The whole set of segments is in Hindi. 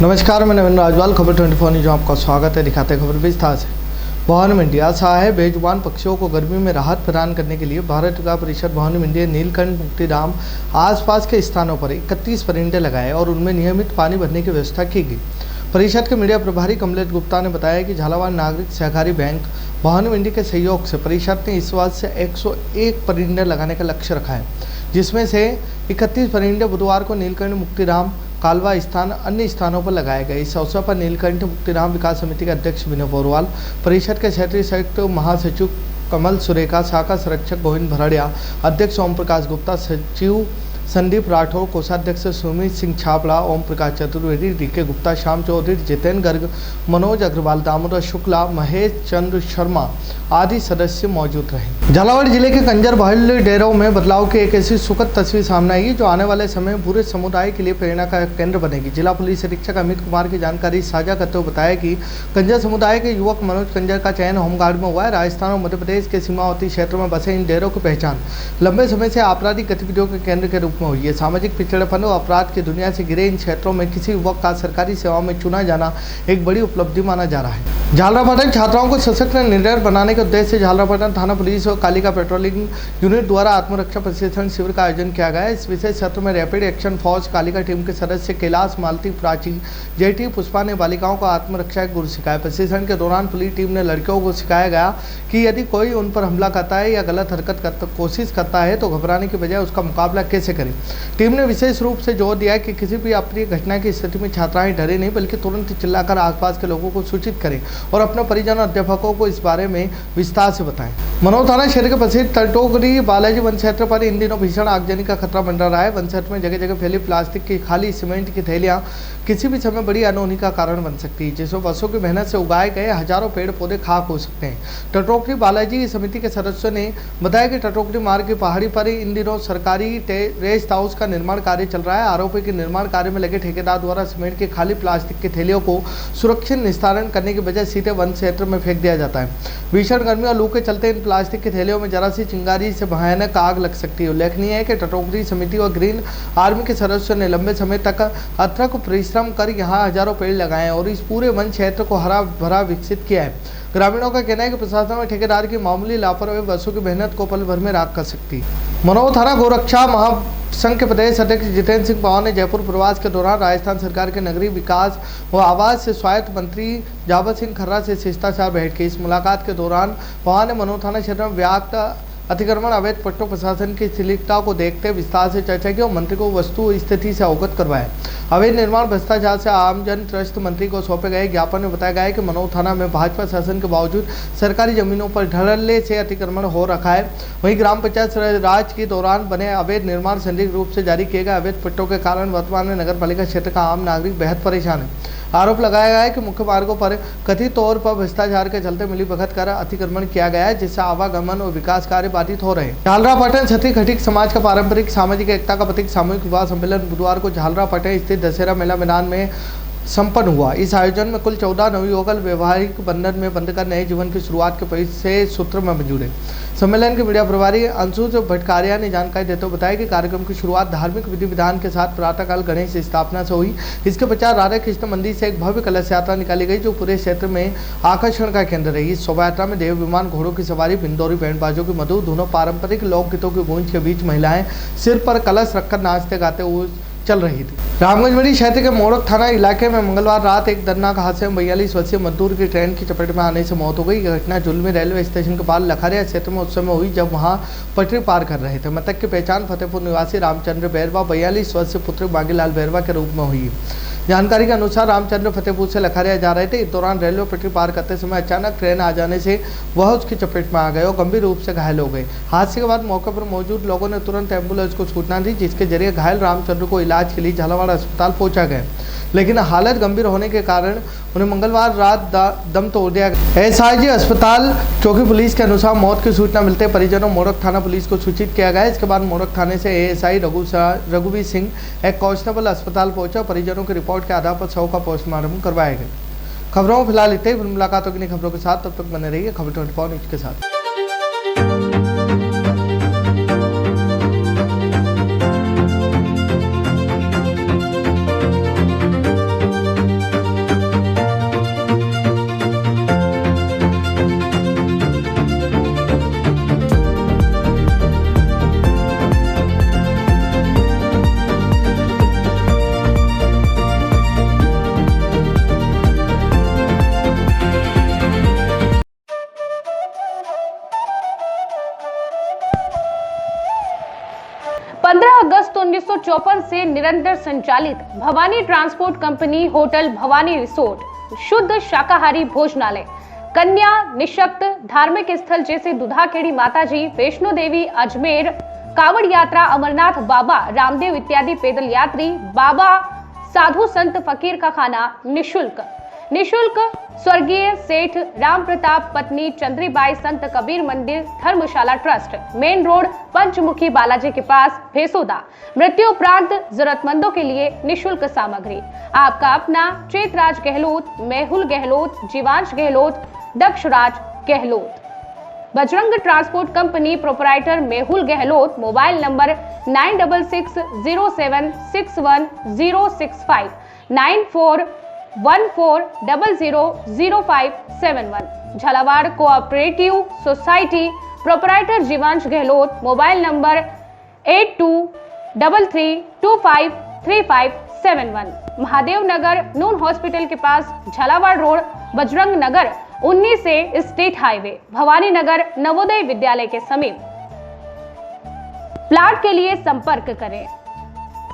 नमस्कार, मैं नवीन राजवाल। खबर 24 न्यूज में आपका स्वागत है। दिखाते खबर विस्तार से। भवानी मंडी आज है बेजुबान पक्षियों को गर्मी में राहत प्रदान करने के लिए भारत टीका परिषद भवानी मंडी नीलकंठ मुक्तिधाम आसपास के स्थानों पर 31 परिंदे लगाए और उनमें नियमित पानी भरने की व्यवस्था की गई। परिषद के मीडिया प्रभारी कमलेश गुप्ता ने बताया कि झालावाड़ नागरिक सहकारी बैंक भवानी मंडी के सहयोग से परिषद ने इस वर्ष से 101 परिंदे लगाने का लक्ष्य रखा है, जिसमें से 31 परिंदे बुधवार को नीलकंठ मुक्तिधाम कालवा स्थान अन्य स्थानों पर लगाए गए। इस अवसर पर नीलकंठ मुक्तिधाम विकास समिति के अध्यक्ष विनय बोरवाल, परिषद के क्षेत्रीय संयुक्त महासचिव कमल सुरेखा, शाखा संरक्षक गोविंद भरड़िया, अध्यक्ष ओम प्रकाश गुप्ता, सचिव संदीप राठौर, कोषाध्यक्ष सुमित सिंह छाबड़ा, ओम प्रकाश चतुर्वेदी, डीके गुप्ता, श्याम चौधरी, जितेंद्र गर्ग, मनोज अग्रवाल, दामोदर शुक्ला, महेश चंद्र शर्मा आदि सदस्य मौजूद रहे। झालावाड़ जिले के कंजर बहल डेरों में बदलाव की एक ऐसी सुखद तस्वीर सामने आई जो आने वाले समय में पूरे समुदाय के लिए प्रेरणा का केंद्र बनेगी। जिला पुलिस अधीक्षक अमित कुमार की जानकारी साझा करते हुए बताया कि कंजर समुदाय के युवक मनोज कंजर का चयन होमगार्ड में हुआ है। राजस्थान और मध्य प्रदेश के सीमावर्ती क्षेत्रों में बसे इन डेरों की पहचान लंबे समय से आपराधिक गतिविधियों के केंद्र के रूप में हुई है। सामाजिक पिछड़ेपन और अपराध की दुनिया से घिरे इन क्षेत्रों में किसी युवक का सरकारी सेवाओं में चुना जाना एक बड़ी उपलब्धि माना जा रहा है। झालरापाटन छात्राओं को सशक्त व निडर बनाने के उद्देश्य से झालरापाटन थाना पुलिस और कालिका पेट्रोलिंग यूनिट द्वारा आत्मरक्षा प्रशिक्षण शिविर का आयोजन किया गया है। इस विशेष सत्र में rapid action force Kalika team के सदस्य कैलाश, मालती, प्राची, जेटी, पुष्पा ने बालिकाओं को आत्मरक्षा के गुर सिखाए। प्रशिक्षण के दौरान पुलिस टीम ने लड़कियों को सिखाया गया कि यदि कोई उन पर हमला करता है या गलत हरकत कोशिश करता है तो घबराने के बजाय उसका मुकाबला कैसे करें। टीम ने विशेष रूप से जोर दिया कि किसी भी अप्रिय घटना की स्थिति में छात्राएं डरे नहीं, बल्कि तुरंत चिल्लाकर आसपास के लोगों को सूचित करें और अपने परिजन और अध्यापकों को इस बारे में विस्तार से बताएं। मनोर थाना क्षेत्र के प्रसिद्ध टटोगरी बालाजी वन क्षेत्र पर इन दिनों भीषण आगजनी का खतरा मंडरा रहा है। वन क्षेत्र में जगह जगह फैली प्लास्टिक की खाली सीमेंट की थैलियां किसी भी समय बड़ी अनहोनी का कारण बन सकती है, जिसमें वर्षों की मेहनत से उगाए गए हजारों पेड़ पौधे खाक हो सकते हैं। टटोगरी बालाजी समिति के सदस्यों ने बताया कि टटोगरी मार्ग की पहाड़ी पर इन दिनों सरकारी रेस्ट हाउस का निर्माण कार्य चल रहा है। आरोप है कि निर्माण कार्य में लगे ठेकेदार द्वारा सीमेंट की खाली प्लास्टिक की थैलियों को सुरक्षित निस्तारण करने की बजाय सीधे वन क्षेत्र में फेंक दिया जाता है। भीषण गर्मी और लू के चलते इन प्लास्टिक की थैलियों में जरा सी चिंगारी से भयानक आग लग सकती है। उल्लेखनीय है कि टटोगरी समिति और ग्रीन आर्मी के सदस्यों ने लंबे समय तक अथक परिश्रम कर यहाँ हजारों पेड़ लगाए हैं और इस पूरे वन क्षेत्र को हरा भरा विकसित किया है। ग्रामीणों का कहना है कि प्रशासन और ठेकेदार की मामूली लापरवाही वर्षों की मेहनत को पल भर में राख कर सकती है। मनोर थाना गोरक्षा महासंघ के प्रदेश अध्यक्ष जितेंद्र सिंह पवार ने जयपुर प्रवास के दौरान राजस्थान सरकार के नगरीय विकास व आवास से स्वायत्त मंत्री जावत सिंह खर्रा से शिष्टाचार भेंट की। इस मुलाकात के दौरान पवार ने मनोर थाना क्षेत्र में व्याप्त अतिक्रमण अवैध पट्टों प्रशासन की शिथिलता को देखते हुए विस्तार से चर्चा की और मंत्री को वस्तु स्थिति से अवगत करवाया। अवैध निर्माण भ्रष्टाचार से आमजन त्रस्त मंत्री को सौंपे गए ज्ञापन में बताया गया है कि मनोर थाना में भाजपा शासन के बावजूद सरकारी जमीनों पर धड़ल्ले से अतिक्रमण हो रखा है। वहीं ग्राम पंचायत राज के दौरान बने अवैध निर्माण संदिग्ध रूप से जारी किए गए अवैध पट्टों के कारण वर्तमान में नगर पालिका क्षेत्र का आम नागरिक बेहद परेशान है। आरोप लगाया गया है कि मुख्य मार्गों पर कथित तौर पर भ्रष्टाचार के चलते मिलीभगत कर अतिक्रमण किया गया है, जिससे आवागमन और विकास कार्य बाधित हो रहे हैं। झालरापाटन क्षत्रिय खटिक समाज का पारंपरिक सामाजिक एकता का प्रतीक सामूहिक विवाह सम्मेलन बुधवार को झालरापाटन स्थित दशहरा मेला मैदान में संपन्न हुआ। इस आयोजन में कुल 14 नवयुवक वैवाहिक बंधन में बंधकर नए जीवन की शुरुआत के पवित्र सूत्र में जुड़े। सम्मेलन के मीडिया प्रभारी अंशुज भट्टकारिया ने जानकारी देते हुए बताया कि कार्यक्रम की शुरुआत धार्मिक विधि विधान के साथ प्रातःकाल गणेश स्थापना से हुई। इसके पश्चात राधा कृष्ण मंदिर से एक भव्य कलश यात्रा निकाली गई जो पूरे क्षेत्र में आकर्षण का केंद्र रही। इस शोभा यात्रा में देव विमान, घोड़ों की सवारी, बिंदौरी बैंडबाजों की मधुर धुनों, पारंपरिक लोकगीतों की गूंज के बीच महिलाएं सिर पर कलश रखकर नाचते गाते हुए चल रही थी। रामगंज मंडी क्षेत्र के मोड़क थाना इलाके में मंगलवार रात एक दर्दनाक हादसे में 42 वर्षीय मजदूर की ट्रेन की चपेट में आने से मौत हो गई। यह घटना जुलमी रेलवे स्टेशन के पास लखारिया क्षेत्र में उस समय हुई जब वहां पटरी पार कर रहे थे। मृतक की पहचान फतेहपुर निवासी रामचंद्र बैरवा 42 वर्षीय पुत्र बागीलाल बैरवा के रूप में हुई। जानकारी के अनुसार रामचंद्र फतेहपुर से लखारिया जा रहे थे। इस दौरान रेलवे पटरी पार करते समय अचानक ट्रेन आ जाने से वह उसकी चपेट में आ गए और गंभीर रूप से घायल हो गए। हादसे के बाद मौके पर मौजूद लोगों ने तुरंत एम्बुलेंस को सूचना दी, जिसके जरिए घायल रामचंद्र को इलाज के लिए झालावाड़ अस्पताल पहुंचा गया, लेकिन हालत गंभीर होने के कारण उन्हें मंगलवार रात दम तोड़ दिया गया। एसआईजी अस्पताल चौकी पुलिस के अनुसार मौत की सूचना मिलते परिजनों मोड़क थाना पुलिस को सूचित किया गया। इसके बाद मोड़क थाने से एएसआई रघुवीर सिंह एक कांस्टेबल अस्पताल पहुंचा। परिजनों की रिपोर्ट के आधार पर शव का पोस्टमार्टम करवाया गया। खबरों में फिलहाल इतने ही। मुलाकातों की नई खबरों के साथ तब तक बने रहिए खबर 24 न्यूज के साथ। 1954 से निरंतर संचालित Bhavani transport company hotel Bhavani resort, शुद्ध शाकाहारी भोजनालय, कन्या निशक्त धार्मिक स्थल जैसे दुधाखेड़ी माताजी, वैष्णो देवी, अजमेर, कावड़ यात्रा, अमरनाथ बाबा, रामदेव इत्यादि पैदल यात्री, बाबा, साधु संत फकीर का खाना निशुल्क। स्वर्गीय सेठ राम प्रताप पत्नी चंद्रीबाई संत कबीर मंदिर धर्मशाला ट्रस्ट, मेन रोड, पंचमुखी बालाजी के पास, भेसोदा। मृत्यु उपरांत जरूरतमंदों के लिए निशुल्क सामग्री। आपका अपना Chetraj Gehlot, Mehul Gehlot, Jeevansh Gehlot, Dakshraj Gehlot. Bajrang transport company proprietor Mehul Gehlot, mobile number 9660761065, 9414000571। Jhalawar cooperative society proprietor Jeevansh Gehlot, mobile number 8233253571। Mahadev Nagar नून हॉस्पिटल के पास, झालावाड़ रोड, बजरंग नगर 19 से स्टेट हाईवे, भवानी नगर नवोदय विद्यालय के समीप। प्लाट के लिए संपर्क करें।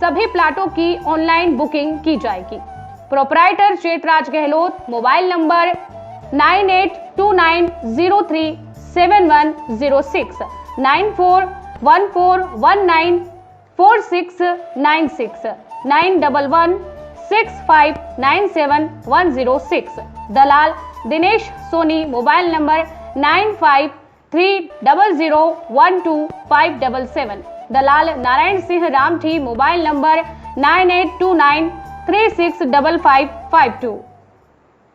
सभी प्लाटों की ऑनलाइन बुकिंग की जाएगी। Proprietor Chetraj Gehlot, mobile number 9829037106, 9414194696, 9116597106। दलाल दिनेश सोनी, मोबाइल नंबर 9530012577। दलाल नारायण सिंह रामठी, मोबाइल नंबर 9829365552।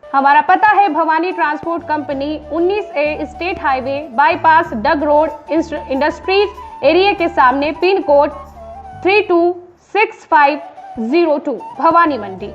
हमारा पता है Bhawani transport company, 19A state highway bypass, Dag road, industries area के सामने, पिन कोड 326502, भवानी मंडी।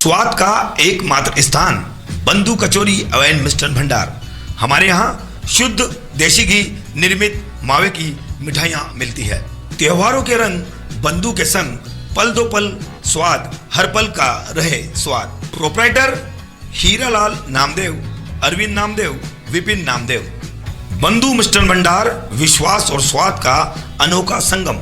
स्वाद का एकमात्र स्थान बंधु कचौरी एवं मिष्ठान भंडार। हमारे यहाँ शुद्ध देसी घी निर्मित मावे की मिठाइयाँ मिलती है। त्योहारों के रंग बंधु के संग, पल दो पल स्वाद, हर पल का रहे स्वाद। प्रोपराइटर हीरालाल नामदेव, अरविंद नामदेव, विपिन नामदेव। बंधु मिष्ठान भंडार विश्वास और स्वाद का अनोखा संगम।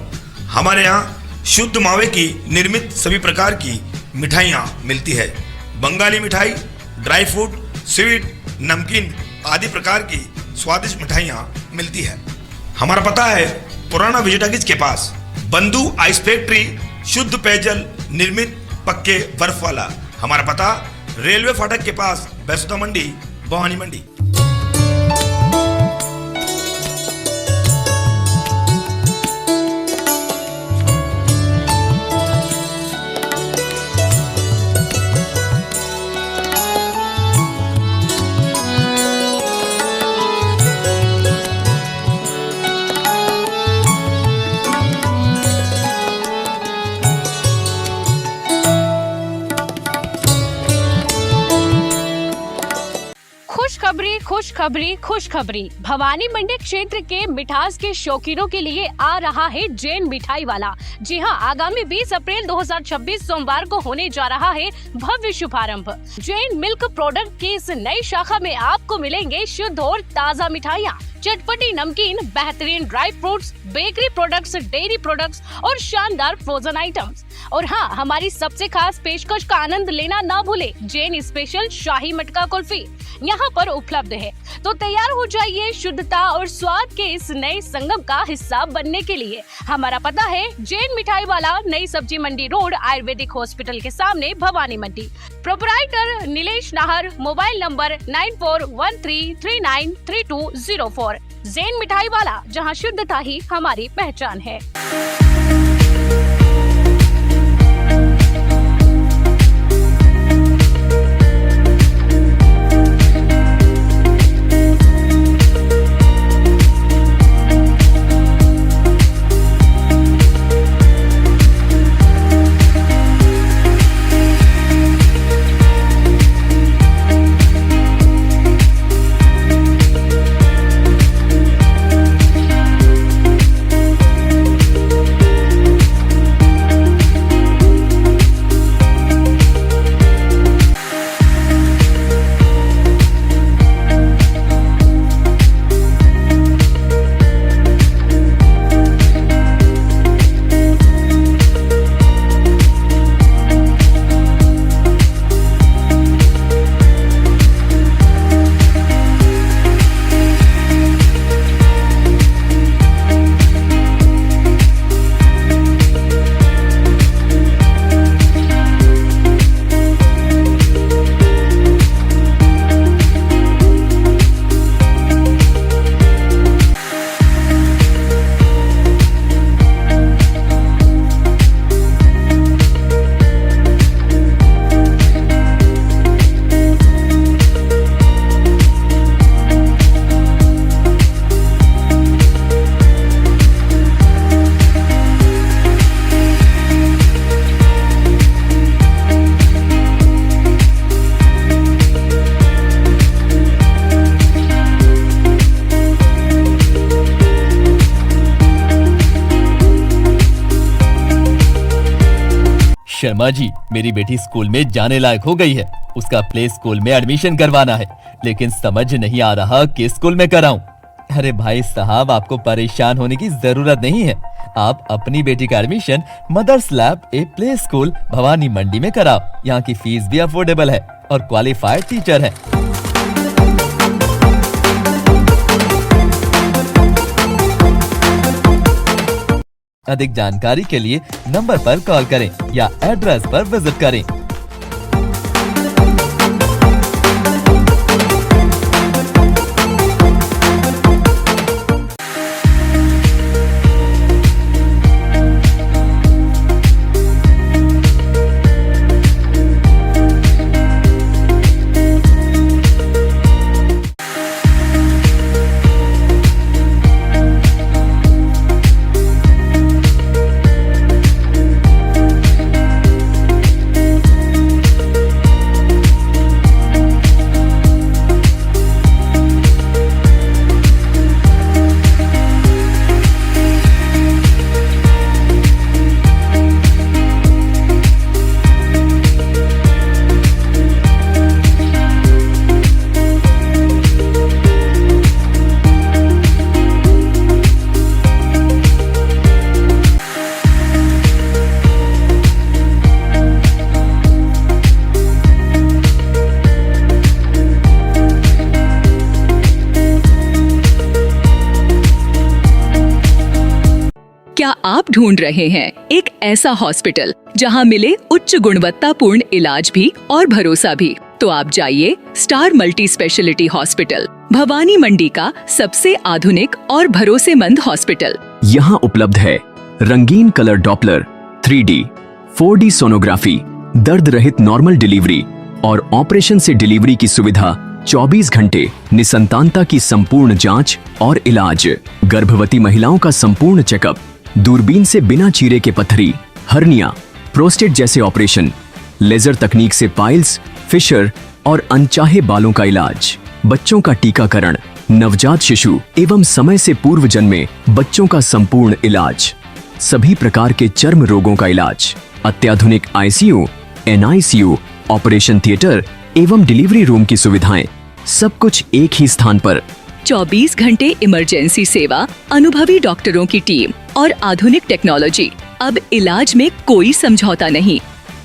हमारे यहाँ शुद्ध मावे की निर्मित सभी प्रकार की मिठाइयाँ मिलती है। बंगाली मिठाई, ड्राई फ्रूट, स्वीट, नमकीन आदि प्रकार की स्वादिष्ट मिठाइयाँ मिलती है। हमारा पता है पुराना विजयटागिज के पास, बंधु आइस फैक्ट्री, शुद्ध पेयजल निर्मित पक्के बर्फ वाला। हमारा पता रेलवे फाटक के पास, बैसोदा मंडी, भवानी मंडी। खुशखबरी भवानी मंडी क्षेत्र के मिठास के शौकीनों के लिए आ रहा है जैन मिठाई वाला। जी हां, आगामी 20 अप्रैल 2026 सोमवार को होने जा रहा है भव्य शुभारंभ। जैन मिल्क प्रोडक्ट की इस नई शाखा में आपको मिलेंगे शुद्ध और ताज़ा मिठाइयाँ, चटपटी नमकीन, बेहतरीन dry fruits, bakery products, dairy products और शानदार फ्रोजन आइटम्स। और हाँ, हमारी सबसे खास पेशकश का आनंद लेना ना भूले, जैन स्पेशल शाही मटका कुल्फी यहाँ पर उपलब्ध है। तो तैयार हो जाइए शुद्धता और स्वाद के इस नए संगम का हिस्सा बनने के लिए। हमारा पता है जैन मिठाई वाला, नई सब्जी मंडी रोड, आयुर्वेदिक हॉस्पिटल के सामने, Bhawani Mandi. Proprietor Nilesh Nahar, mobile number 9413393204। Jain मिठाई वाला, जहां शुद्धता ही हमारी पहचान है। शर्मा जी, मेरी बेटी स्कूल में जाने लायक हो गई है। उसका प्ले स्कूल में एडमिशन करवाना है, लेकिन समझ नहीं आ रहा किस स्कूल में कराऊं। अरे भाई साहब, आपको परेशान होने की जरूरत नहीं है। आप अपनी बेटी का admission mother's lab a play school Bhavani मंडी में कराओ। यहाँ की फीस भी अफोर्डेबल है और क्वालिफाइड टीचर है। अधिक जानकारी के लिए नंबर पर कॉल करें या एड्रेस पर विजिट करें। क्या आप ढूंढ रहे हैं एक ऐसा हॉस्पिटल जहां मिले उच्च गुणवत्तापूर्ण इलाज भी और भरोसा भी? तो आप जाइए star multi speciality hospital, Bhawani Mandi का सबसे आधुनिक और भरोसेमंद हॉस्पिटल। यहाँ उपलब्ध है रंगीन colour Doppler, 3D, 4D sonography, दर्द रहित नॉर्मल डिलीवरी और ऑपरेशन से डिलीवरी की सुविधा, 24 घंटे निसंतानता की संपूर्ण जांच और इलाज, गर्भवती महिलाओं का संपूर्ण चेकअप, दूरबीन से बिना चीरे के पथरी, हर्निया, प्रोस्टेट जैसे ऑपरेशन, लेजर तकनीक से पाइल्स, फिशर और अनचाहे बालों का इलाज। बच्चों का टीकाकरण, नवजात शिशु एवं समय से पूर्व जन्मे बच्चों का संपूर्ण इलाज, सभी प्रकार के चर्म रोगों का इलाज, अत्याधुनिक आईसीयू, एनआईसीयू, ऑपरेशन थिएटर एवं डिलीवरी रूम की सुविधाएं, सब कुछ एक ही स्थान पर। 24 घंटे इमरजेंसी सेवा, अनुभवी डॉक्टरों की टीम और आधुनिक टेक्नोलॉजी। अब इलाज में कोई समझौता नहीं।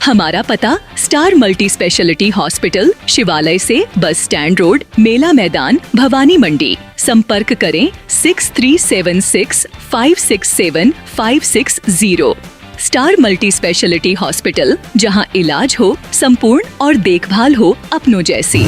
हमारा पता स्टार मल्टी स्पेशलिटी हॉस्पिटल, शिवालय से बस स्टैंड रोड, मेला मैदान, भवानी मंडी। संपर्क करें 6376 567 560। स्टार मल्टी स्पेशलिटी हॉस्पिटल, जहां इलाज हो संपूर्ण और देखभाल हो अपनों जैसी।